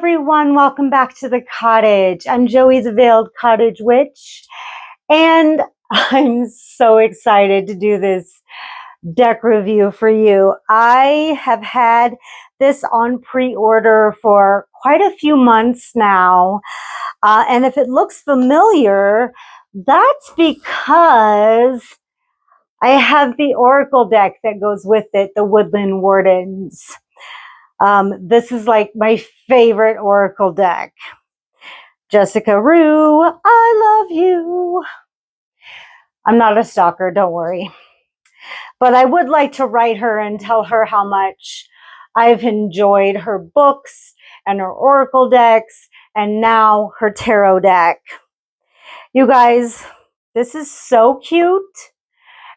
everyone, welcome back to the cottage. I'm Joey the Veiled Cottage Witch, and I'm so excited to do this deck review for you. I have had this on pre-order for quite a few months now, and if it looks familiar, that's because I have the Oracle deck that goes with it, the Woodland Wardens. This is like my favorite Oracle deck. Jessica Roux, I love you. I'm not a stalker, don't worry. But I would like to write her and tell her how much I've enjoyed her books and her Oracle decks and now her tarot deck. You guys, this is so cute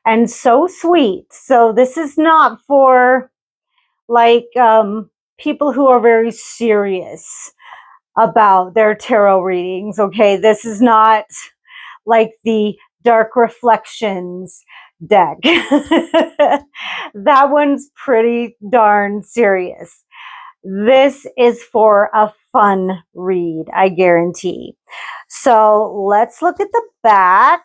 and so sweet. So this is not for like people who are very serious about their tarot readings. Okay, this is not like the Dark Reflections deck. That one's pretty darn serious. This is for a fun read, I guarantee. So let's look at the back.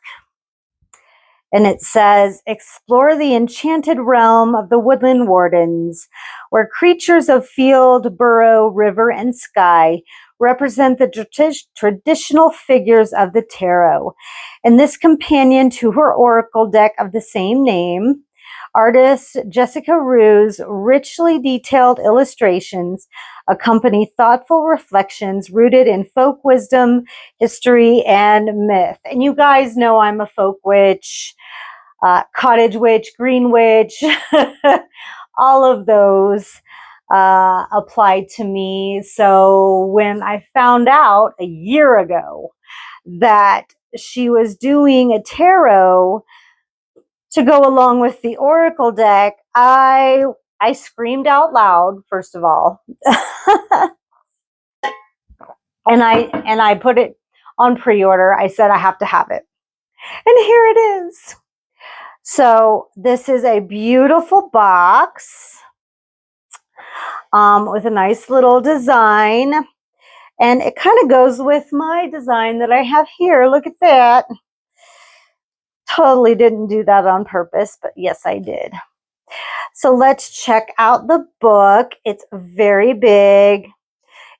And it says, explore the enchanted realm of the Woodland Wardens, where creatures of field, burrow, river, and sky represent the traditional figures of the tarot. In this companion to her oracle deck of the same name, artist Jessica Roux's richly detailed illustrations accompany thoughtful reflections rooted in folk wisdom, history, and myth. And you guys know I'm a folk witch, cottage witch, green witch, all of those applied to me. So when I found out a year ago that she was doing a tarot to go along with the Oracle deck, I screamed out loud, first of all. and I put it on pre-order. I said I have to have it. And here it is. So this is a beautiful box with a nice little design. And it kind of goes with my design that I have here. Look at that. Totally didn't do that on purpose, but yes, I did. So let's check out the book. It's very big.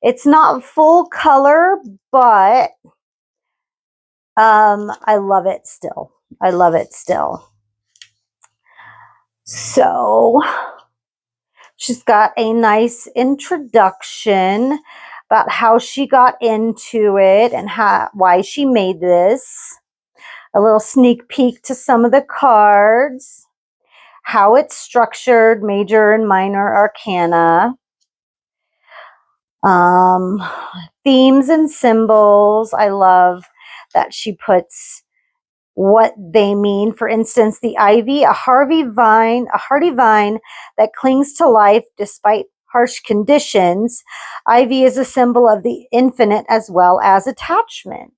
It's not full color, but I love it still. I love it still. So she's got a nice introduction about how she got into it and why she made this. A little sneak peek to some of the cards, how it's structured, major and minor arcana, themes and symbols. I love that she puts what they mean. For instance, the ivy, a hardy vine that clings to life despite harsh conditions. Ivy is a symbol of the infinite as well as attachment.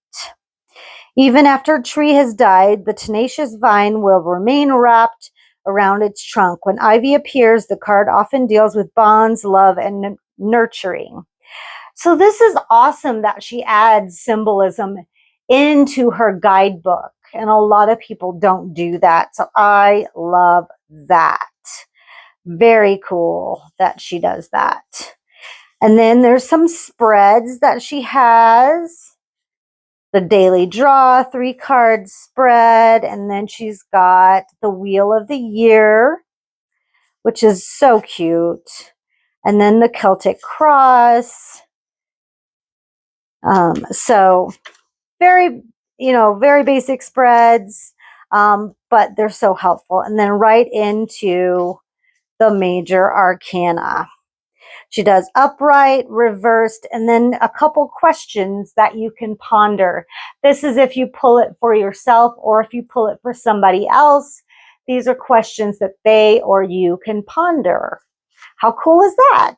Even after a tree has died, the tenacious vine will remain wrapped around its trunk. When ivy appears, the card often deals with bonds, love, and nurturing. So this is awesome that she adds symbolism into her guidebook. And a lot of people don't do that. So I love that. Very cool that she does that. And then there's some spreads that she has. The daily draw, 3-card spread. And then she's got the wheel of the year, which is so cute. And then the Celtic cross. So very, very basic spreads, but they're so helpful. And then right into the major arcana. She does upright, reversed, and then a couple questions that you can ponder. This is if you pull it for yourself or if you pull it for somebody else. These are questions that they or you can ponder. How cool is that?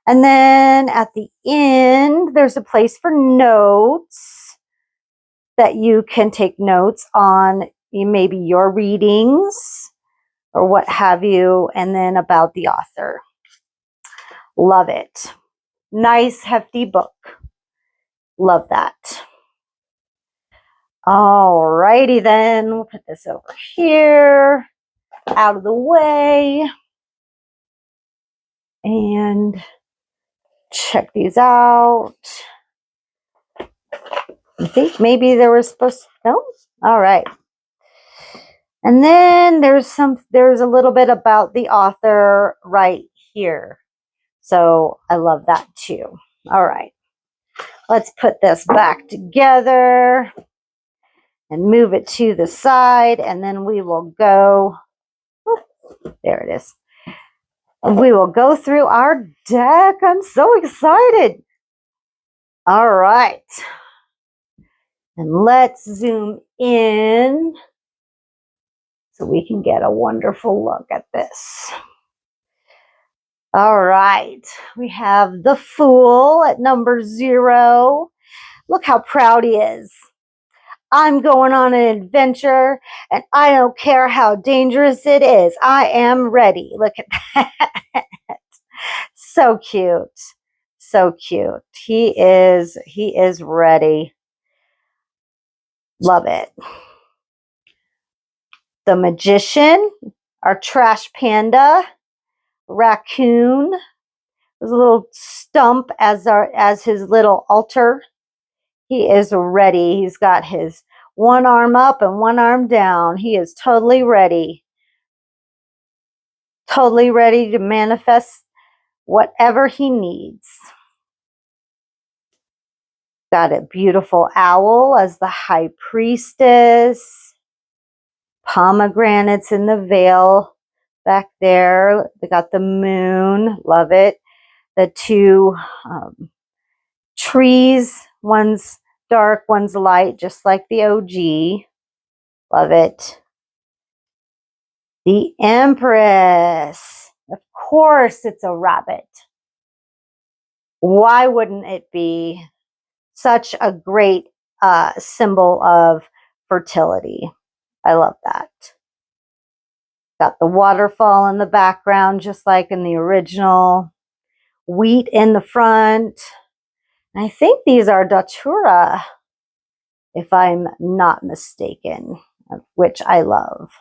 And then at the end, there's a place for notes that you can take notes on maybe your readings or what have you, and then about the author. Love it. Nice, hefty book. Love that. Alrighty then, we'll put this over here, out of the way, and check these out. I think maybe there was supposed to, no? All right. And then there's a little bit about the author right here. So I love that too. All right. Let's put this back together and move it to the side, and then we will go, there it is. We will go through our deck. I'm so excited. All right. And let's zoom in so we can get a wonderful look at this. All right. We have the Fool at number 0. Look how proud he is. I'm going on an adventure, and I don't care how dangerous it is. I am ready. Look at that. So cute. So cute. He is ready. Love it. The Magician, our trash panda, raccoon. There's a little stump as his little altar. He is ready. He's got his one arm up and one arm down. He is totally ready. Totally ready to manifest whatever he needs. Got a beautiful owl as the high priestess. Pomegranates in the veil back there. They got the moon. Love it. The two trees. One's dark, one's light, just like the OG. Love it. The Empress. Of course, it's a rabbit. Why wouldn't it be such a great symbol of fertility? I love that. Got the waterfall in the background, just like in the original. Wheat in the front. I think these are datura, if I'm not mistaken, which I love.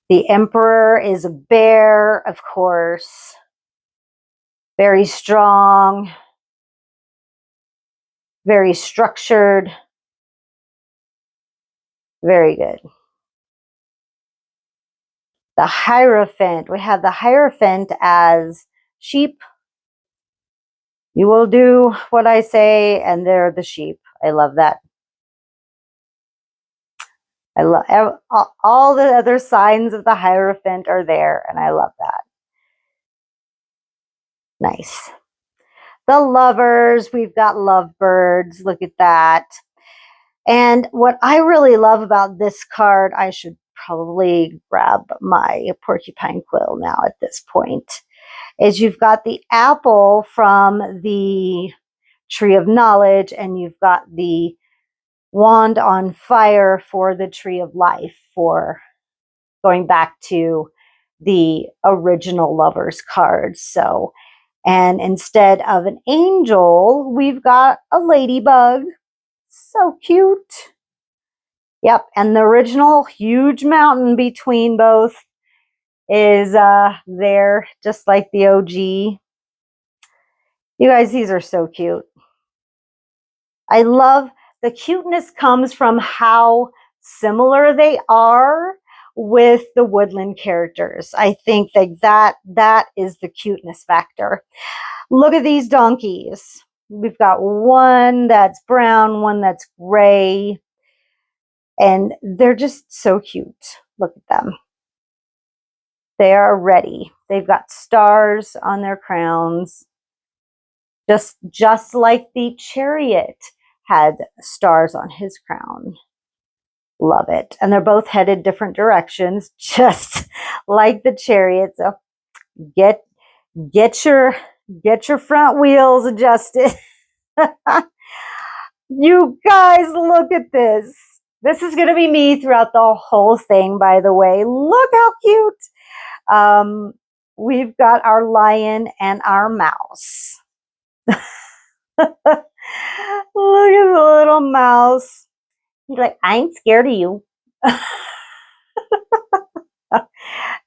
The Emperor is a bear, of course. Very strong. Very structured. Very good. The Hierophant. We have the Hierophant as sheep. You will do what I say, and they're the sheep. I love that. I love all the other signs of the Hierophant are there, and I love that. Nice. The Lovers, we've got lovebirds. Look at that. And what I really love about this card, I should probably grab my porcupine quill now at this point, is you've got the apple from the Tree of Knowledge, and you've got the wand on fire for the Tree of Life, for going back to the original Lovers card. So, and instead of an angel, we've got a ladybug. So cute. Yep, and the original huge mountain between both is there, just like the OG. You guys, these are so cute. I love the cuteness comes from how similar they are with the Woodland characters. I think that is the cuteness factor. Look at these donkeys. We've got one that's brown, one that's gray, and they're just so cute. Look at them. They are ready. They've got stars on their crowns, just like the chariot had stars on his crown. Love it. And they're both headed different directions, just like the chariot. So get your front wheels adjusted. You guys, look at this. This is going to be me throughout the whole thing, by the way. Look how cute. we've got our lion and our mouse. Look at the little mouse. He's like, I ain't scared of you.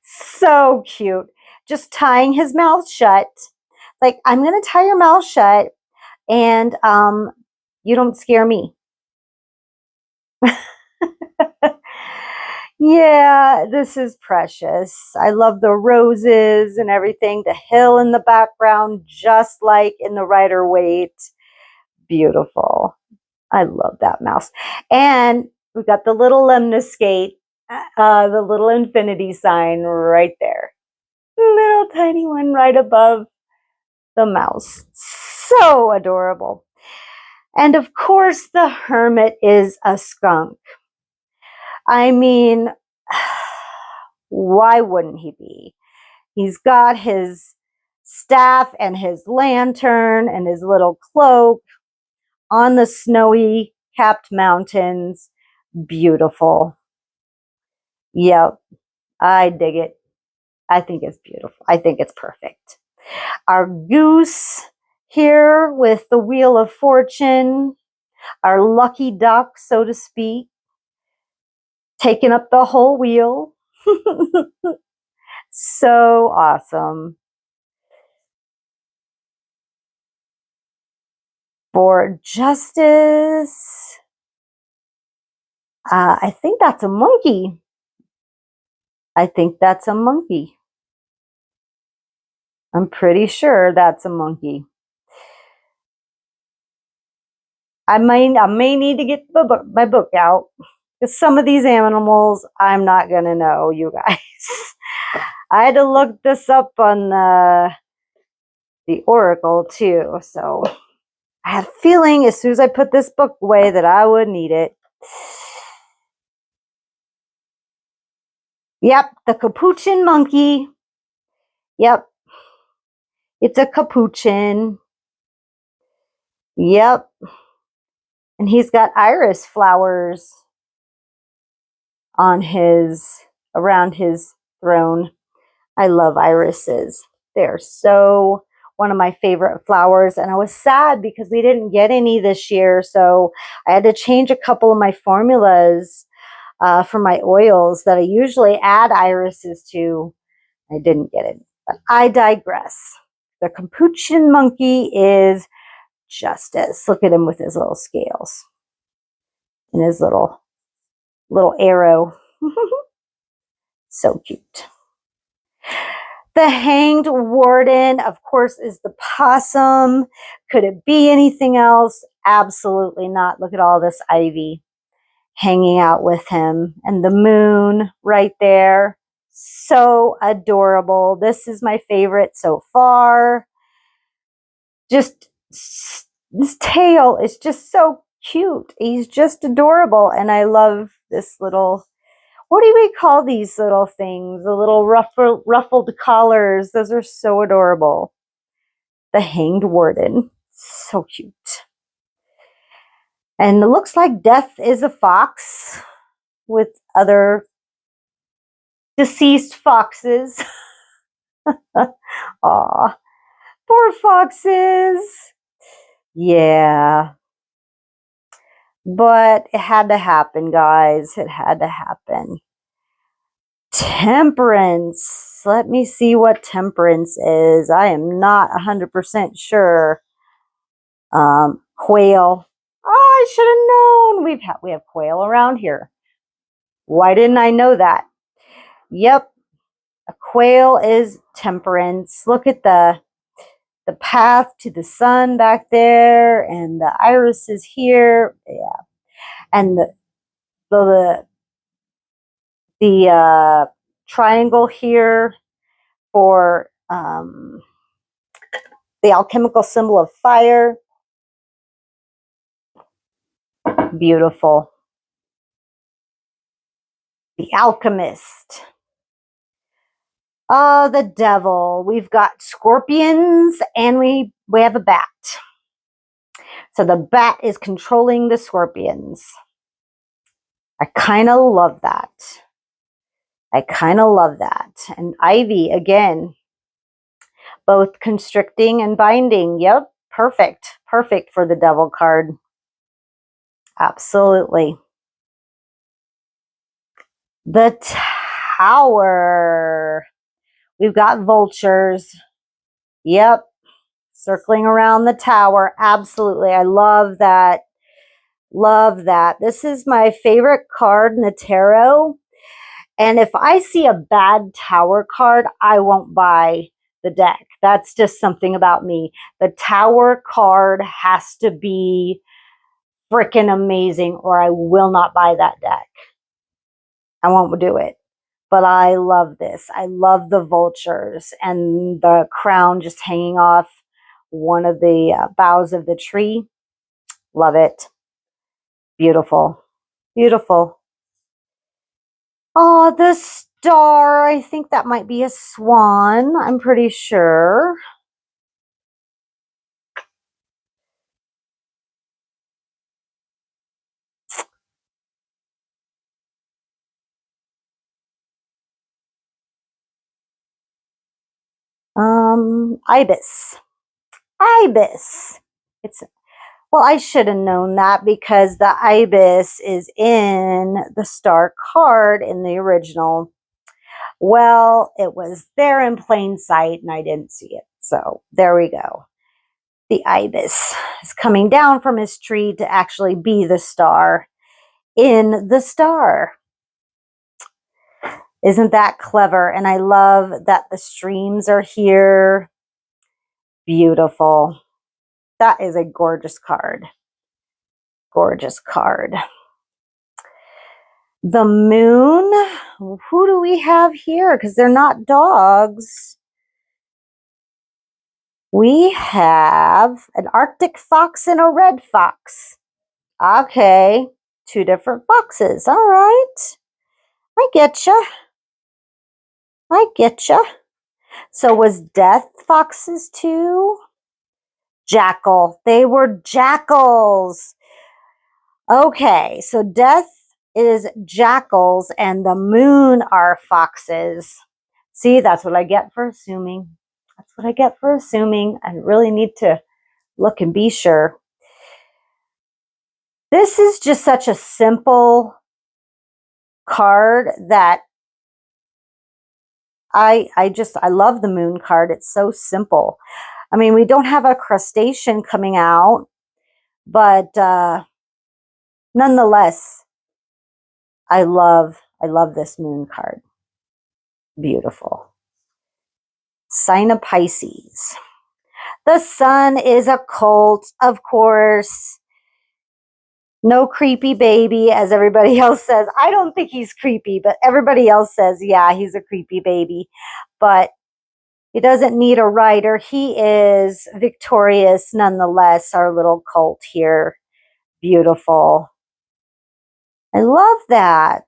So cute. Just tying his mouth shut. Like, I'm going to tie your mouth shut and you don't scare me. Yeah, this is precious. I love the roses and everything. The hill in the background, just like in the Rider-Waite. Beautiful. I love that mouse. And we've got the little lemniscate, the little infinity sign right there. Little tiny one right above the mouse. So adorable. And of course, the hermit is a skunk. I mean, why wouldn't he be? He's got his staff and his lantern and his little cloak on the snowy capped mountains. Beautiful. Yep, I dig it. I think it's beautiful. I think it's perfect. Our goose here with the Wheel of Fortune, our lucky duck, so to speak, taking up the whole wheel. So awesome. For justice, I think that's a monkey. I think that's a monkey. I'm pretty sure that's a monkey. I may need to get my book out, because some of these animals I'm not gonna know, you guys. I had to look this up on the Oracle too, so I had a feeling as soon as I put this book away that I would need it. Yep, the capuchin monkey. Yep, it's a capuchin. Yep, and he's got iris flowers on around his throne. I love irises. They're so one of my favorite flowers, and I was sad because we didn't get any this year, so I had to change a couple of my formulas for my oils that I usually add irises to. I didn't get it, but I digress. The capuchin monkey is justice. Look at him with his little scales and his little arrow. So cute. The hanged warden, of course, is the possum. Could it be anything else? Absolutely not. Look at all this ivy hanging out with him. And the moon right there. So adorable. This is my favorite so far. Just, this tail is just so cute. He's just adorable. And I love this little, what do we call these little things? The little ruffled collars. Those are so adorable. The hanged warden. So cute. And it looks like death is a fox with other deceased foxes. Aw, poor foxes. Yeah. But it had to happen, guys. It had to happen. Temperance. Let me see what temperance is. I am not 100% sure. Quail. Oh, I should have known. We have quail around here. Why didn't I know that? Yep. A quail is temperance. Look at the path to the sun back there, and the irises here. Yeah. And the triangle here for the alchemical symbol of fire. Beautiful. The alchemist. The devil. We've got scorpions, and we have a bat. So the bat is controlling the scorpions. I kind of love that. I kind of love that. And ivy again. Both constricting and binding. Yep, perfect. Perfect for the devil card. Absolutely. The Tower. We've got vultures. Yep, circling around the tower. Absolutely. I love that. Love that. This is my favorite card in the tarot. And if I see a bad tower card, I won't buy the deck. That's just something about me. The tower card has to be freaking amazing or I will not buy that deck. I won't do it. But I love this. I love the vultures and the crown just hanging off one of the boughs of the tree. Love it. Beautiful. Beautiful. Oh, the star. I think that might be a swan. I'm pretty sure. Ibis. Ibis. It's well, I should have known that because the ibis is in the star card in the original. Well, it was there in plain sight and I didn't see it. So there we go. The ibis is coming down from his tree to actually be the star in the star. Isn't that clever? And I love that the streams are here. Beautiful. That is a gorgeous card. Gorgeous card. The moon. Who do we have here? Because they're not dogs. We have an Arctic fox and a red fox. Okay. Two different foxes. All right. I get you. I get you. So was death foxes too? Jackal. They were jackals. Okay, so death is jackals and the moon are foxes. See, that's what I get for assuming. That's what I get for assuming. I really need to look and be sure. This is just such a simple card that I love the moon card. It's so simple. I mean, we don't have a crustacean coming out, but nonetheless, I love this moon card. Beautiful. Sign of Pisces. The sun is a cult, of course. No creepy baby, as everybody else says. I don't think he's creepy, but everybody else says, yeah, he's a creepy baby. But he doesn't need a rider. He is victorious nonetheless, our little cult here. Beautiful. I love that.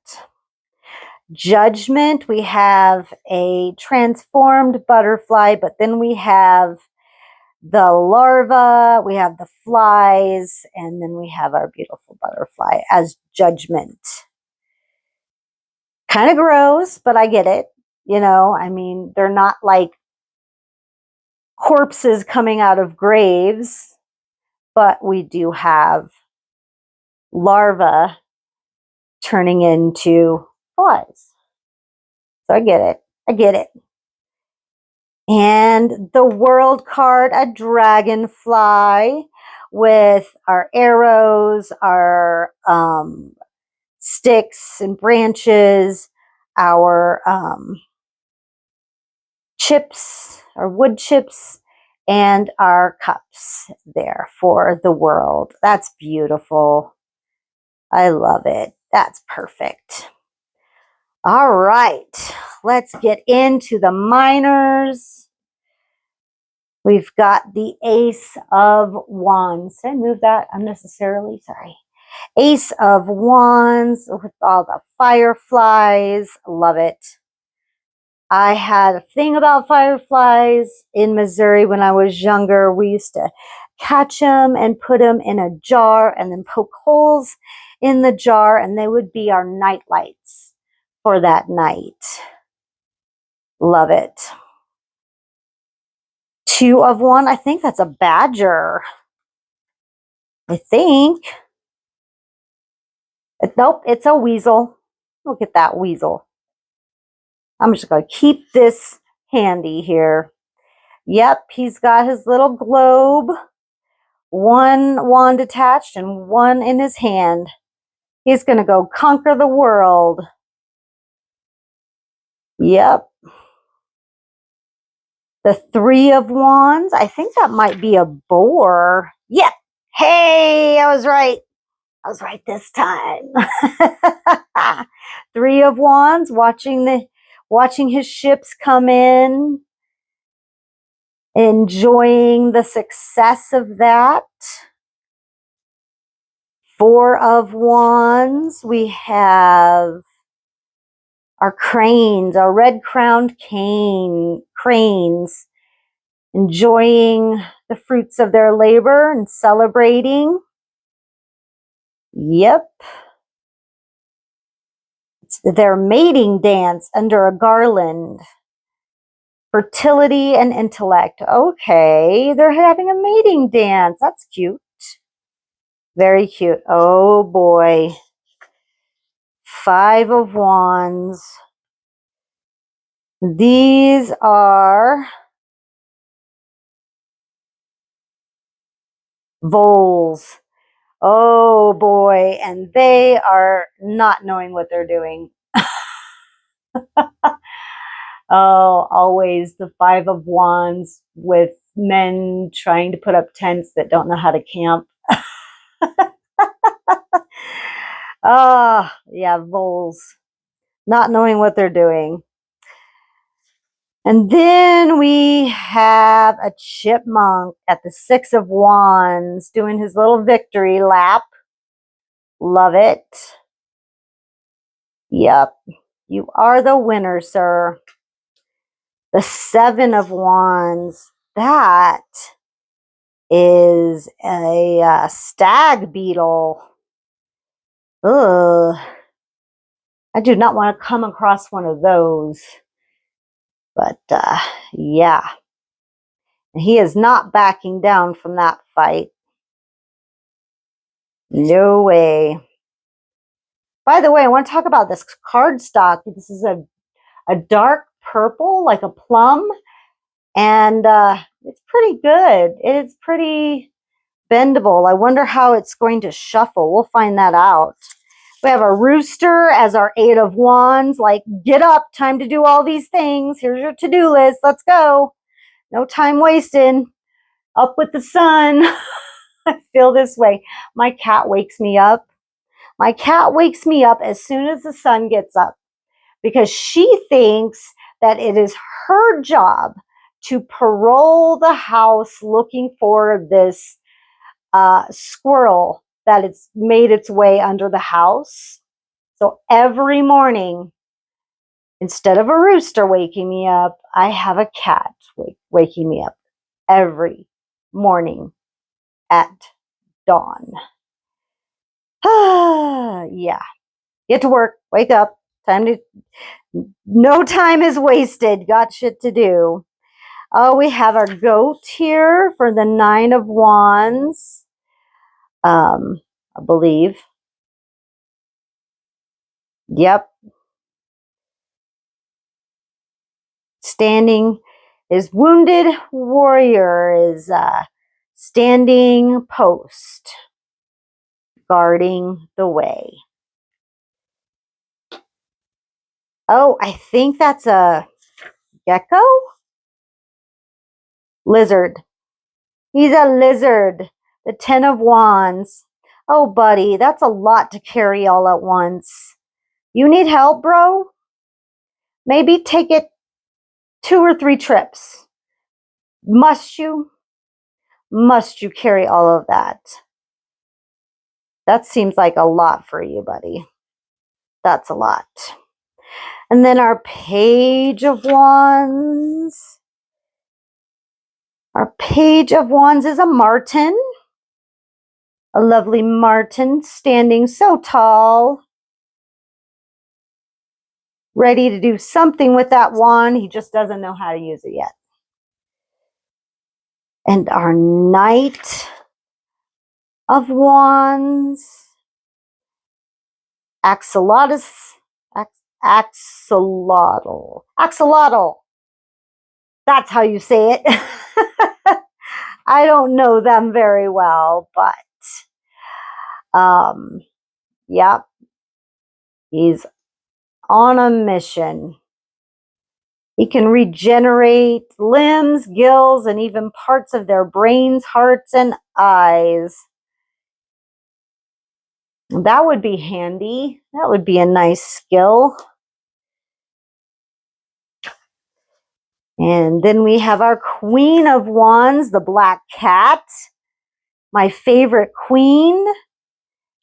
Judgment, we have a transformed butterfly, but then we have the larva, we have the flies, and then we have our beautiful butterfly as judgment. Kind of gross, but I get it. You know, I mean, they're not like corpses coming out of graves, but we do have larvae turning into flies. So I get it. I get it. And the world card, a dragonfly with our arrows, our sticks and branches, our chips, our wood chips, and our cups there for the world. That's beautiful. I love it. That's perfect. All right, let's get into the minors. We've got the Ace of Wands. Did I move that unnecessarily? Sorry. Ace of Wands with all the fireflies. Love it. I had a thing about fireflies in Missouri when I was younger. We used to catch them and put them in a jar and then poke holes in the jar, and they would be our night lights for that night. Love it. Two of Wands. I think that's a badger. I think. Nope, it's a weasel. Look at that weasel. I'm just going to keep this handy here. Yep, he's got his little globe. One wand attached and one in his hand. He's going to go conquer the world. Yep. The Three of Wands. I think that might be a boar. Yep. Hey, I was right. I was right this time. Three of Wands, watching his ships come in, enjoying the success of that. Four of Wands, we have our cranes, our red-crowned cranes, enjoying the fruits of their labor and celebrating. Yep. It's their mating dance under a garland. Fertility and intellect. Okay, they're having a mating dance. That's cute. Very cute. Oh boy. Five of Wands. These are voles. Oh boy, and they are not knowing what they're doing. Oh, always the Five of Wands with men trying to put up tents that don't know how to camp. Ah, yeah, voles. Not knowing what they're doing. And then we have a chipmunk at the Six of Wands doing his little victory lap. Love it. Yep, you are the winner, sir. The Seven of Wands. That is a stag beetle. Ugh. I do not want to come across one of those. But yeah. He is not backing down from that fight. No way. By the way, I want to talk about this cardstock. This is a dark purple, like a plum. And it's pretty good. It's pretty bendable. I wonder how it's going to shuffle. We'll find that out. We have a rooster as our Eight of Wands. Like, get up. Time to do all these things. Here's your to-do list. Let's go. No time wasted. Up with the sun. I feel this way. My cat wakes me up. My cat wakes me up as soon as the sun gets up because she thinks that it is her job to parole the house looking for this squirrel that it's made its way under the house. So every morning, instead of a rooster waking me up, I have a cat waking me up every morning at dawn. Yeah. Get to work. Wake up. No time is wasted. Got shit to do. Oh, we have our goat here for the Nine of Wands. I believe. Yep. Standing is wounded warrior is standing post, guarding the way. Oh, I think that's a gecko? Lizard. He's a lizard. The Ten of Wands. Oh, buddy, that's a lot to carry all at once. You need help, bro? Maybe take it 2 or 3 trips. Must you? Must you carry all of that? That seems like a lot for you, buddy. That's a lot. And then our Page of Wands. Our Page of Wands is a marten. A lovely marten standing so tall. Ready to do something with that wand. He just doesn't know how to use it yet. And our Knight of Wands, Axolotl. That's how you say it. I don't know them very well, but yep, he's on a mission. He can regenerate limbs, gills, and even parts of their brains, hearts, and eyes. That would be handy. That would be a nice skill. And then we have our Queen of Wands, the Black Cat. My favorite queen.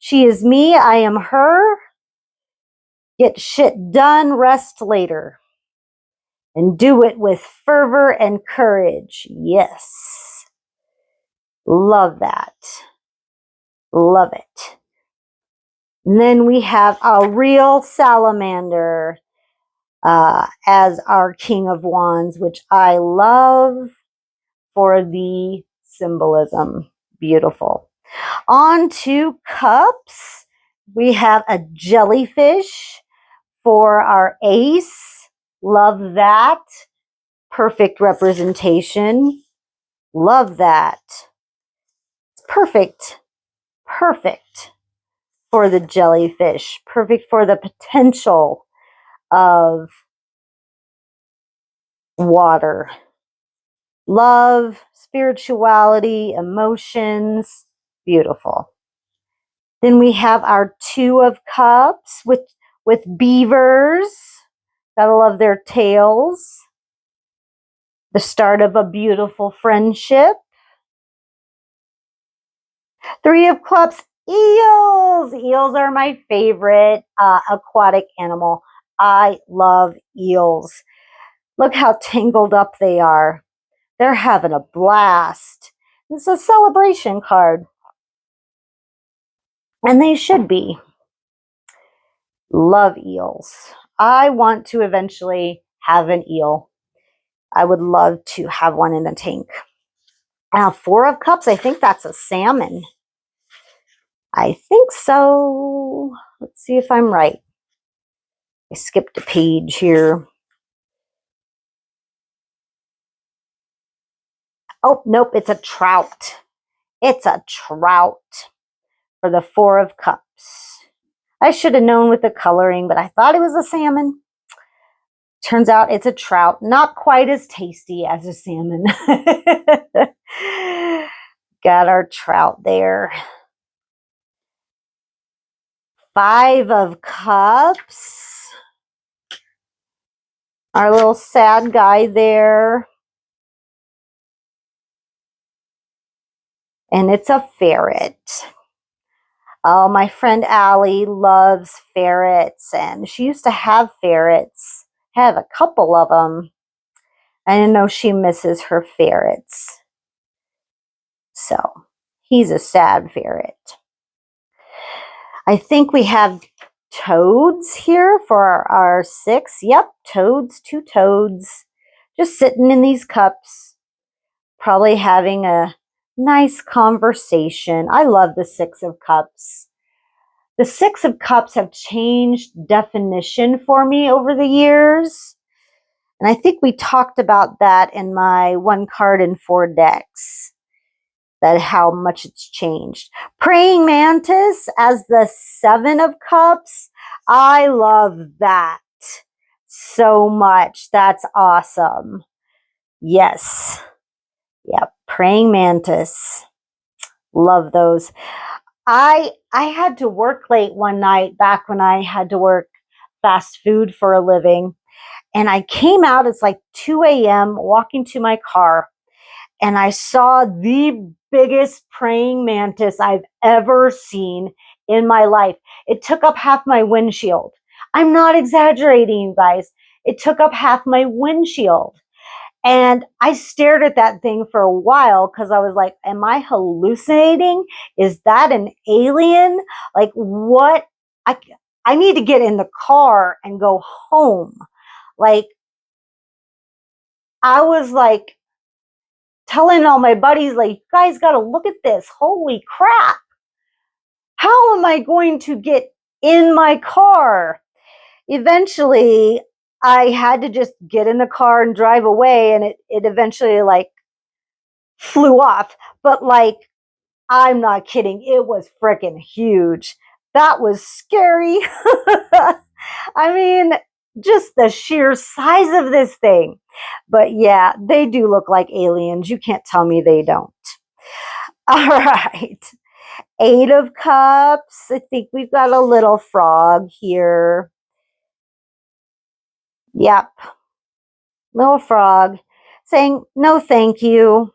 She is me, I am her. Get shit done, rest later. And do it with fervor and courage. Yes. Love that. Love it. And then we have a real salamander as our King of Wands, which I love for the symbolism. Beautiful. On to cups. We have a jellyfish for our ace. Love that. Perfect representation. Love that. It's perfect. Perfect for the jellyfish. Perfect for the potential of water. Love, spirituality, emotions. Beautiful. Then we have our Two of Cups with beavers. Gotta love their tails. The start of a beautiful friendship. Three of Cups, eels. Eels are my favorite aquatic animal. I love eels. Look how tangled up they are. They're having a blast. It's a celebration card. And they should be. Love eels. I want to eventually have an eel. I would love to have one in a tank. Now, Four of Cups, I think that's a salmon. I think so. Let's see if I'm right. I skipped a page here. Oh, nope, it's a trout. It's a trout for the Four of Cups. I should have known with the coloring, but I thought it was a salmon. Turns out it's a trout. Not quite as tasty as a salmon. Got our trout there. Five of Cups. Our little sad guy there. And it's a ferret. Oh, my friend Allie loves ferrets, and she used to have ferrets. Have a couple of them. I know she misses her ferrets. So, he's a sad ferret. I think we have toads here for our six. Yep, toads, two toads. Just sitting in these cups. Probably having a nice conversation. I love the Six of Cups. The Six of Cups have changed definition for me over the years. And I think we talked about that in my 1 card and 4 decks. That how much it's changed. Praying Mantis as the Seven of Cups. I love that so much. That's awesome. Yes. Yep. Praying Mantis. Love those. I had to work late one night back when I had to work fast food for a living. And I came out, it's like 2 a.m., walking to my car. And I saw the biggest praying mantis I've ever seen in my life. It took up half my windshield. I'm not exaggerating, you guys. It took up half my windshield. And I stared at that thing for a while because I was like, am I hallucinating? Is that an alien? Like, what? I need to get in the car and go home. Like, I was like, telling all my buddies, like, you guys got to look at this. Holy crap. How am I going to get in my car? Eventually, I had to just get in the car and drive away, and it eventually like flew off. But like, I'm not kidding. It was freaking huge. That was scary. I mean, just the sheer size of this thing. But yeah, they do look like aliens. You can't tell me they don't. All right. 8 of Cups. I think we've got a little frog here. Yep. Little frog saying, no, thank you.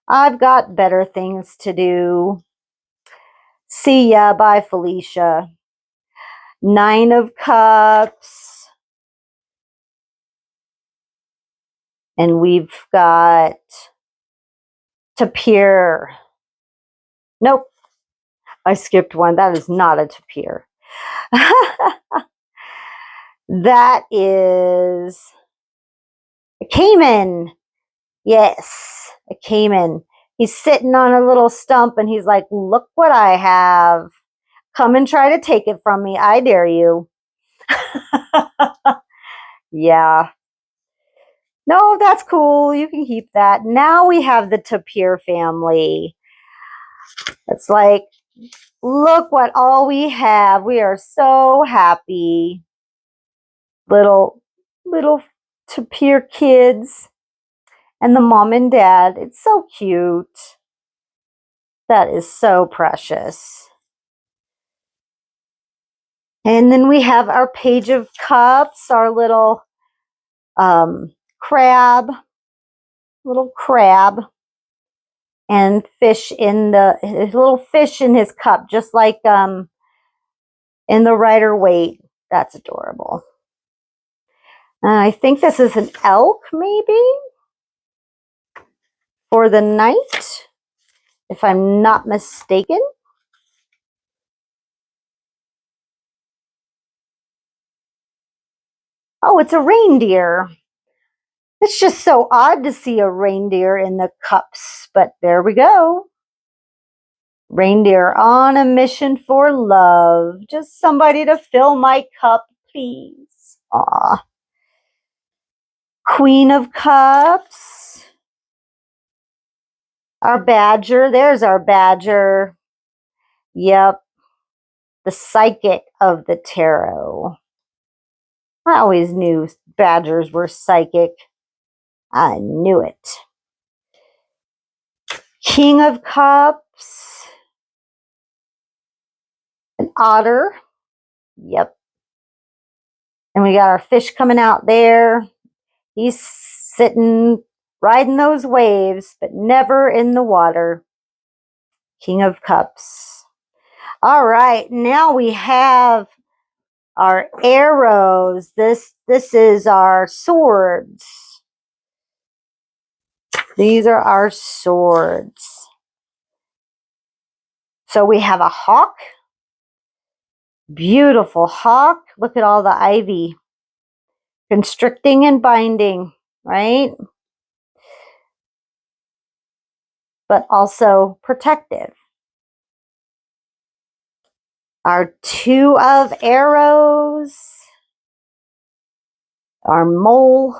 I've got better things to do. See ya. Bye, Felicia. 9 of Cups. And we've got Tapir. Nope. I skipped one. That is not a tapir. That is a caiman. Yes, a caiman. He's sitting on a little stump and he's like, look what I have. Come and try to take it from me. I dare you. Yeah. No, that's cool. You can keep that. Now we have the tapir family. It's like, look what all we have. We are so happy. Little tapir kids and the mom and dad. It's so cute. That is so precious. And then we have our Page of Cups, our little crab, and fish in the little fish in his cup, just like in the Rider-Waite. That's adorable. I think this is an elk, maybe, for the night, if I'm not mistaken. Oh, it's a reindeer. It's just so odd to see a reindeer in the cups, but there we go. Reindeer on a mission for love. Just somebody to fill my cup, please. Aw. Queen of Cups. Our badger. There's our badger. Yep. The psychic of the tarot. I always knew badgers were psychic. I knew it. King of Cups. An otter. Yep. And we got our fish coming out there. He's sitting, riding those waves, but never in the water. King of Cups. All right, now we have our arrows. This is our swords. These are our swords. So we have a hawk. Beautiful hawk. Look at all the ivy. Constricting and binding, right? But also protective. Our 2 of arrows. Our mole.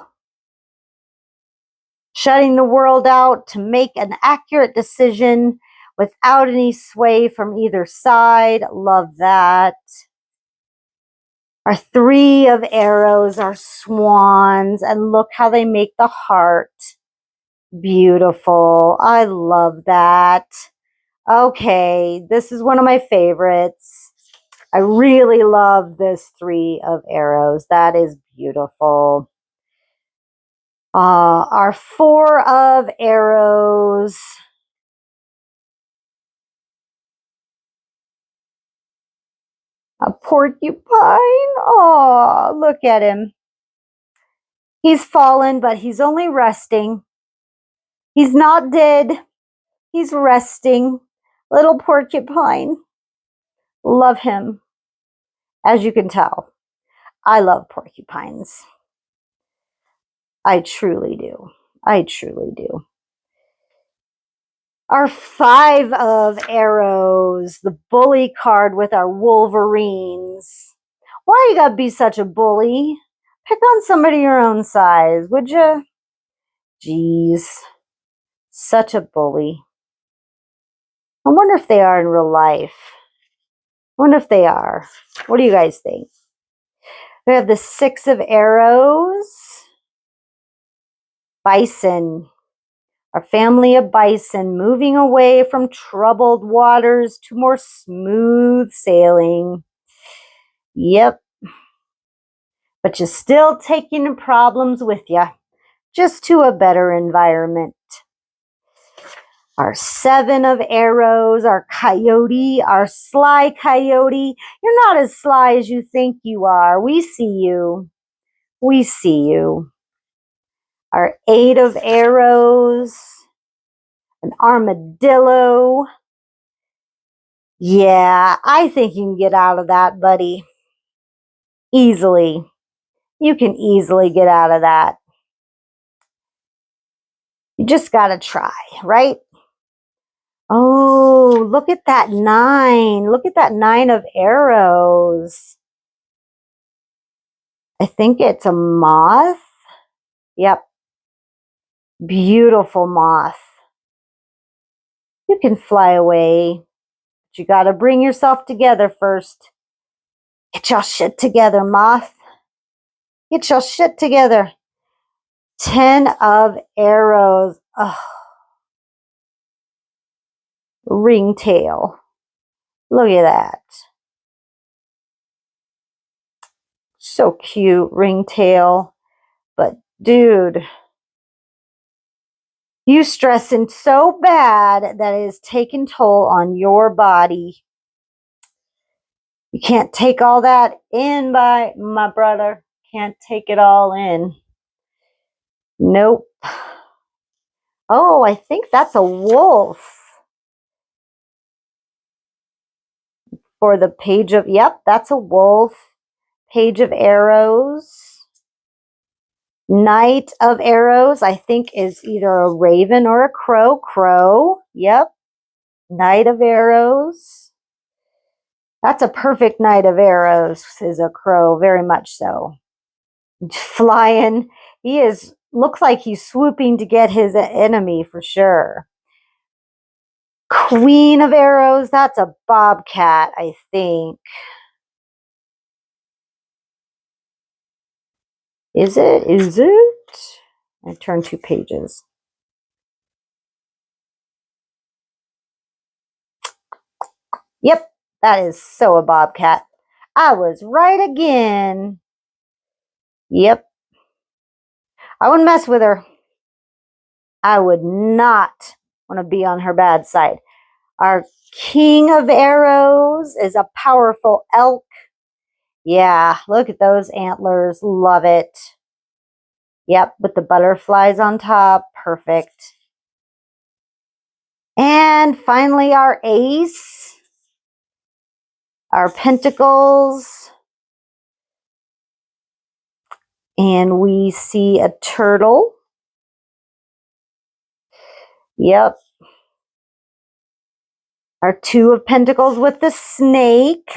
Shutting the world out to make an accurate decision without any sway from either side. Love that. Our 3 of arrows are swans, and look how they make the heart. Beautiful. I love that. Okay, this is one of my favorites. I really love this 3 of arrows. That is beautiful. Our 4 of arrows. A porcupine. Oh, look at him. He's fallen, but he's only resting. He's not dead. He's resting. Little porcupine. Love him. As you can tell, I love porcupines. I truly do. I truly do. Our 5 of arrows, the bully card with our Wolverines. Why you gotta be such a bully? Pick on somebody your own size, would you? Jeez, such a bully. I wonder if they are in real life. I wonder if they are. What do you guys think? We have the 6 of arrows. Bison. Our family of bison moving away from troubled waters to more smooth sailing. Yep. But you're still taking the problems with you, just to a better environment. Our 7 of arrows, our coyote, our sly coyote. You're not as sly as you think you are. We see you. We see you. Our 8 of arrows, an armadillo. Yeah, I think you can get out of that, buddy. Easily. You can easily get out of that. You just got to try, right? Oh, look at that 9. Look at that 9 of arrows. I think it's a moth. Yep. Beautiful moth. You can fly away, but you got to bring yourself together first. Get your shit together, moth. Get your shit together. 10 of arrows. Oh. Ringtail. Look at that. So cute, ringtail. But dude, you stressing so bad that it is taking toll on your body. You can't take all that in, by my brother. Can't take it all in. Nope. Oh, I think that's a wolf. For the page of, yep, that's a wolf. Page of arrows. Knight of arrows, I think, is either a raven or a crow. Crow, yep. Knight of arrows. That's a perfect knight of arrows, is a crow, very much so. Flying. He is, looks like he's swooping to get his enemy for sure. Queen of arrows, that's a bobcat, I think. Is it? Is it? I turned 2 pages. Yep, that is so a bobcat. I was right again. Yep. I wouldn't mess with her. I would not want to be on her bad side. Our king of arrows is a powerful elk. Yeah, look at those antlers. Love it. Yep, with the butterflies on top. Perfect. And finally, our ace. Our pentacles. And we see a turtle. Yep. Our 2 of pentacles with the snake.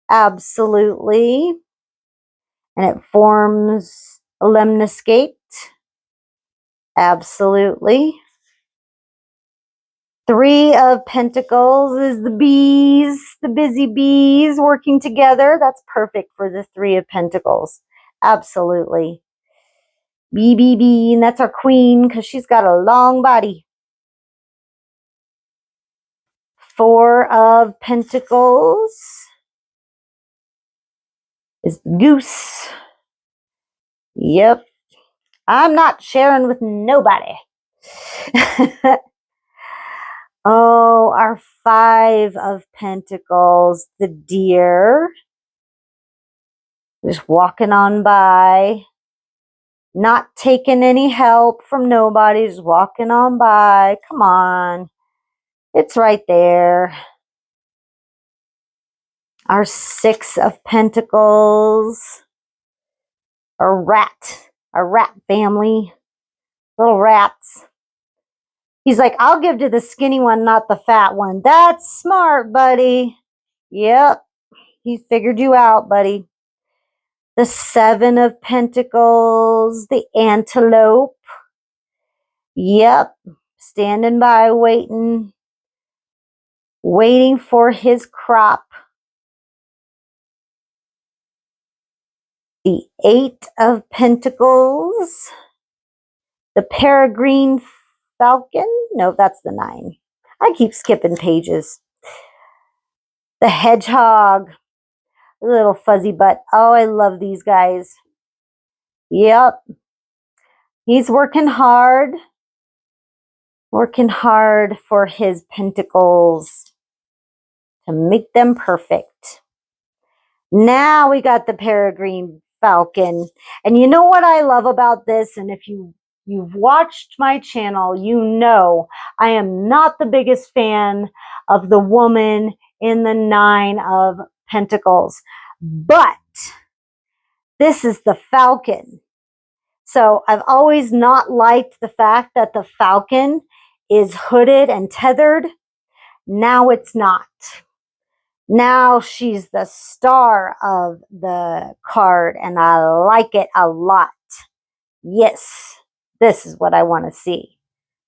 Absolutely. And it forms a lemniscate. Absolutely. 3 of pentacles is the bees, the busy bees working together. That's perfect for the 3 of pentacles. Absolutely. Bee, and that's our queen because she's got a long body. 4 of pentacles is the goose. Yep. I'm not sharing with nobody. Oh, our 5 of pentacles, the deer. Just walking on by. Not taking any help from nobody. Just walking on by. Come on. It's right there. Our 6 of pentacles. A rat. A rat family. Little rats. He's like, I'll give to the skinny one, not the fat one. That's smart, buddy. Yep. He figured you out, buddy. The Seven of Pentacles, the antelope. Yep. Standing by, waiting for his crop. The Eight of Pentacles. The peregrine falcon. No, that's the 9. I keep skipping pages. The hedgehog. Little fuzzy butt. Oh, I love these guys. Yep. He's working hard for his pentacles to make them perfect. Now we got the peregrine falcon. And you know what I love about this? And if you've watched my channel, you know I am not the biggest fan of the woman in the 9 of Pentacles. But this is the falcon. So I've always not liked the fact that the falcon is hooded and tethered. Now it's not. Now she's the star of the card, and I like it a lot. Yes, this is what I want to see.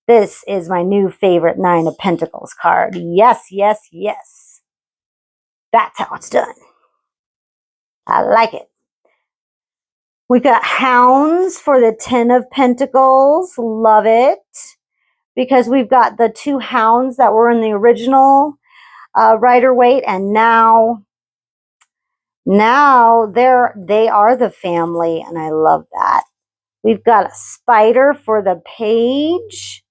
This is my new favorite 9 of Pentacles card. Yes, yes, yes. That's how it's done. I like it. We got hounds for the 10 of Pentacles. Love it. Because we've got the 2 hounds that were in the original Rider-Waite, and now they are the family, and I love that. We've got a spider for the page.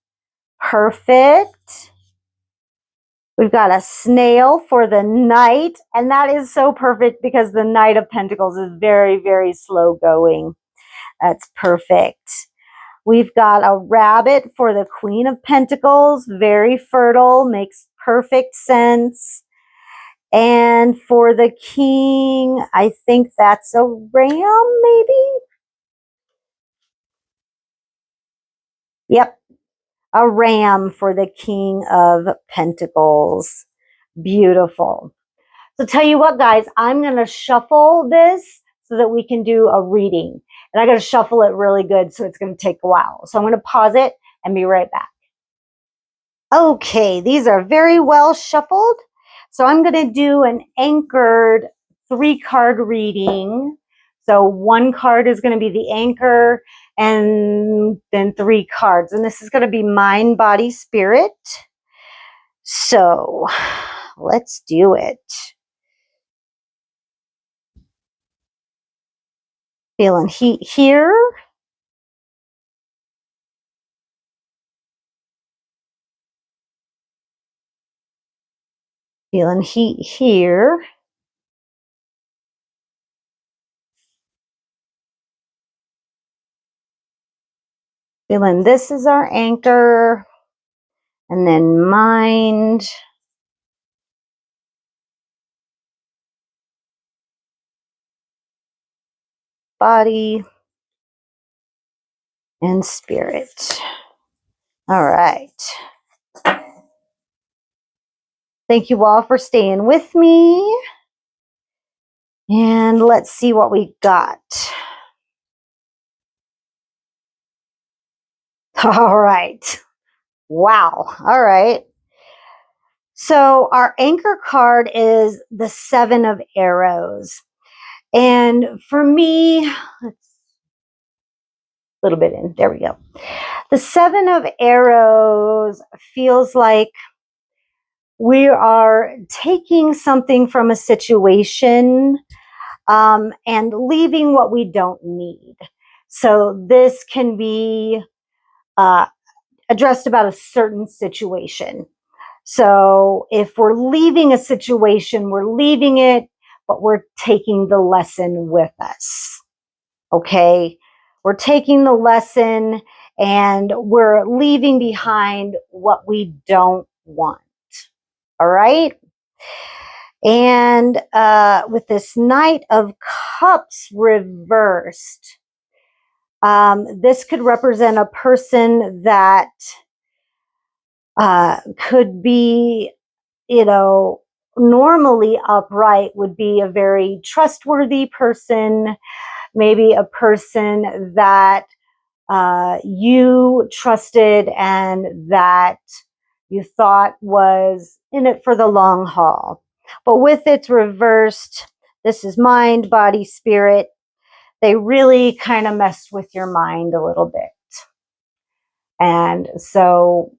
Perfect. We've got a snail for the knight, and that is so perfect because the Knight of Pentacles is very, very slow going. That's perfect. We've got a rabbit for the Queen of Pentacles, very fertile, makes perfect sense. And for the king, I think that's a ram, maybe? Yep, a ram for the King of Pentacles. Beautiful. So tell you what, guys, I'm going to shuffle this so that we can do a reading. And I got to shuffle it really good, so it's going to take a while. So I'm going to pause it and be right back. Okay, these are very well shuffled. So I'm going to do an anchored 3-card reading. So 1 card is going to be the anchor, and then 3 cards. And this is going to be mind, body, spirit. So let's do it. Feeling heat here. Feeling heat here. Feeling this is our anchor. And then mind. Body. And spirit. All right. Thank you all for staying with me. And let's see what we got. All right. Wow. All right. So our anchor card is the 7 of Arrows. And for me, let's a little bit in. There we go. The 7 of Arrows feels like we are taking something from a situation and leaving what we don't need. So this can be addressed about a certain situation. So if we're leaving a situation, we're leaving it, but we're taking the lesson with us. Okay? We're taking the lesson and we're leaving behind what we don't want. All right? And with this Knight of Cups reversed, this could represent a person that Could be, you know, normally upright would be a very trustworthy person, maybe a person that you trusted and that you thought was in it for the long haul. But with its reversed, this is mind, body, spirit, they really kind of messed with your mind a little bit. And so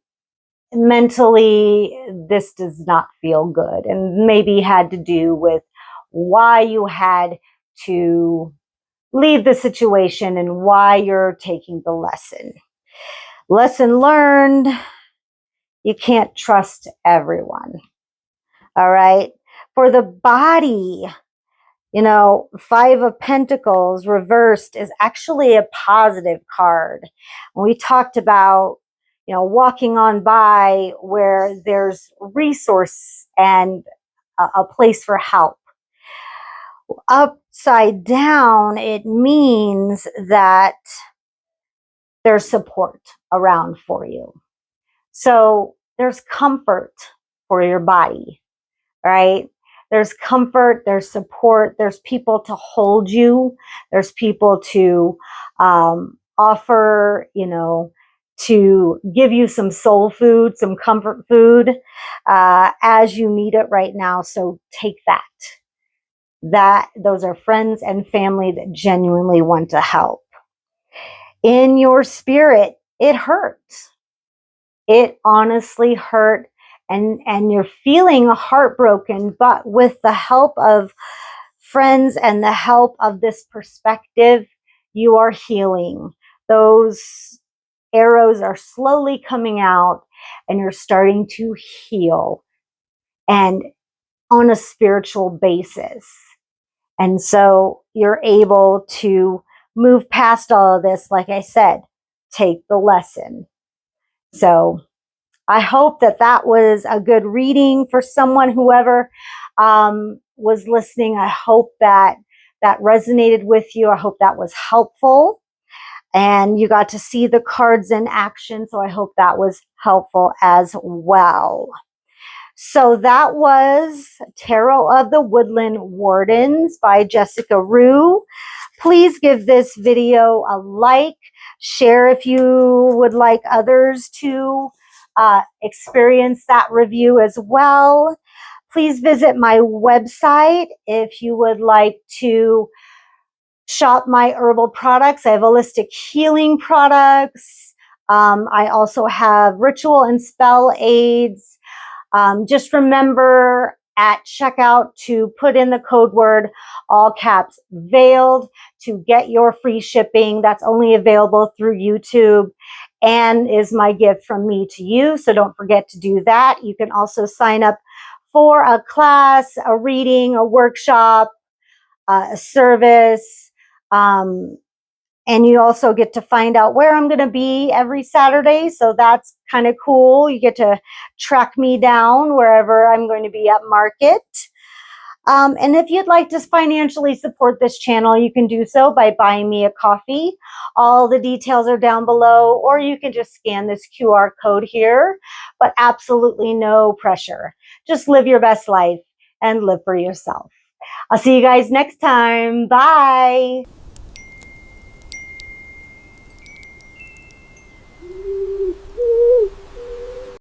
mentally, this does not feel good, and maybe had to do with why you had to leave the situation and why you're taking the lesson. Lesson learned, you can't trust everyone. All right. For the body, you know, Five of Pentacles reversed is actually a positive card. We talked about, you know, walking on by where there's resource and a place for help. Upside down, it means that there's support around for you. So there's comfort for your body, right? There's comfort, there's support, there's people to hold you, there's people to offer, you know, to give you some soul food, some comfort food as you need it right now. So take that. Those are friends and family that genuinely want to help. In your spirit, it hurts. It honestly hurt, and you're feeling heartbroken, but with the help of friends and the help of this perspective, you are healing. Those arrows are slowly coming out and you're starting to heal, and on a spiritual basis. And so you're able to move past all of this. Like I said, take the lesson. So I hope that that was a good reading for someone, whoever was listening. I hope that that resonated with you. I hope that was helpful. And you got to see the cards in action. So I hope that was helpful as well. So that was Tarot of the Woodland Wardens by Jessica Roux. Please give this video a like, share if you would like others to experience that review as well. Please visit my website if you would like to shop my herbal products. I have holistic healing products. I also have ritual and spell aids. Just remember at checkout to put in the code word, all caps, veiled, to get your free shipping. That's only available through YouTube and is my gift from me to you. So don't forget to do that. You can also sign up for a class, a reading, a workshop, a service. And you also get to find out where I'm going to be every Saturday. So that's kind of cool. You get to track me down wherever I'm going to be at market. And if you'd like to financially support this channel, you can do so by buying me a coffee. All the details are down below, or you can just scan this QR code here, but absolutely no pressure. Just live your best life and live for yourself. I'll see you guys next time. Bye.